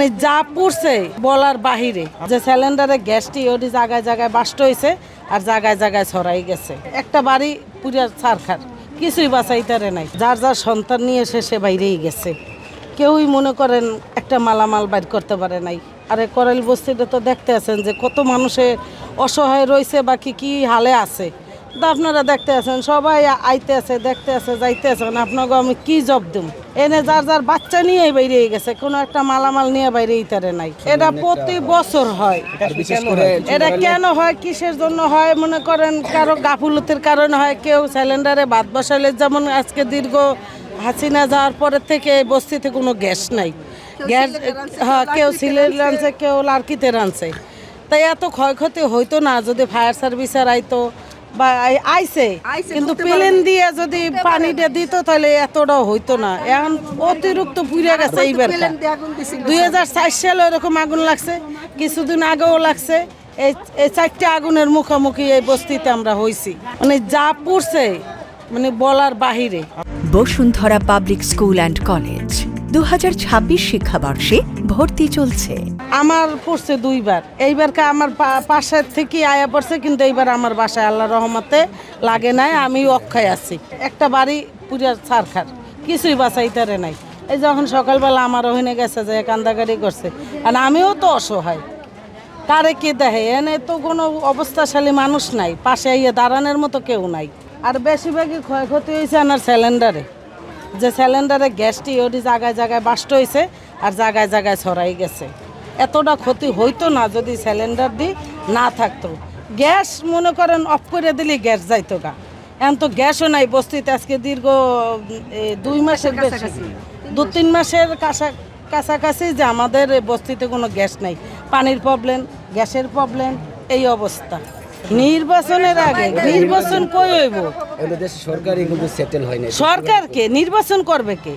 মানে যা পড়ছে বলার বাহিরে যে সিলিন্ডারে গ্যাসটি ওটি জায়গায় জায়গায় বাস্ট হয়েছে আর জায়গায় জায়গায় ছড়াই গেছে। একটা বাড়ি পুরা ছারখার, কিছুই বাঁচাইতারে নাই। যার যার সন্তান নিয়ে এসে সে বাইরেই গেছে। কেউই মনে করেন একটা মালামাল বাইর করতে পারে নাই। আরে করাইল বস্তিটা তো দেখতে আছেন যে কত মানুষে অসহায় রয়েছে বা কি হালে আছে। তা আপনারা দেখতে আছেন, সবাই আইতে আছে, দেখতে আছে, যাইতে আছেন। আপনাকে আমি কি জব দিম? এনে যার যার বাচ্চা নিয়ে বাইরে গেছে, কোনো একটা মালামাল নিয়ে বাইরে ইতারে নাই। এটা প্রতি বছর হয়। এটা কেন হয়, কিসের জন্য হয়? মনে করেন কারো গাফুলতির কারণে হয়। কেউ সিলিন্ডারে ভাত বসাইলে, যেমন আজকে দীর্ঘ হাসিনা যাওয়ার পরের থেকে এই বস্তিতে কোনো গ্যাস নাই। গ্যাস হ্যাঁ, কেউ সিলিন্ডার আনছে, কেউ লার্কিতে রানছে। তাই এত ক্ষয়ক্ষতি হইতো না যদি ফায়ার সার্ভিসের আইতো বা আইছে, কিন্তু প্লেন দিয়ে যদি পানিটা দিত তাহলে এতটাও হইতো না। এখন অতিরিক্ত পুড়ে গেছে। এইবার 2004 সালে এরকম আগুন লাগছে, কিছুদিন আগেও লাগছে। এই 4টা আগুনের মুখোমুখি এই বস্তিতে আমরা হইছি। মানে যা পড়ছে মানে বলার বাহিরে। Bashundhara public school and college 2026 শিক্ষাবর্ষে ভর্তি চলছে। আমার পড়ছে 2বার। এইবারকে আমার পাশের থেকে আয়া পড়ছে, কিন্তু এইবার আমার বাসায় আল্লাহ রহমতে লাগে নাই। আমি অক্ষয় আছি। একটা বাড়ি পুরা ছারখার, কিছুই বাঁচাইতারে নাই। এই যখন সকালবেলা আমার ওখানে গেছে যে কান্দাকাটি করছে, আর আমিও তো অসহায়। কারে কে দেখে? এনে তো কোনো অবস্থাশালী মানুষ নাই, পাশে ইয়ে দাঁড়ানোর মতো কেউ নাই। আর বেশিরভাগই ক্ষয়ক্ষতি হয়েছে আমার সিলিন্ডারে। যে সিলিন্ডারে গ্যাসটি ওটি জায়গায় জায়গায় বাস্ট হয়েছে আর জায়গায় জায়গায় ছড়াই গেছে। এতটা ক্ষতি হইতো না যদি সিলিন্ডার না থাকতো। গ্যাস মনে করেন অফ করে দিলে গ্যাস যাইতো গা। এখন তো গ্যাসও নাই বস্তিতে। আজকে দীর্ঘ 2 মাসের বেশি, 2-3 মাসের কাছাকাছি যে আমাদের বস্তিতে কোনো গ্যাস নাই। পানির প্রবলেম, গ্যাসের প্রবলেম, এই অবস্থা। নির্বাচনের আগে নির্বাচন কই হইব? সরকারই কিন্তু সেটেল হয় না। সরকারকে নির্বাচন করবে কে?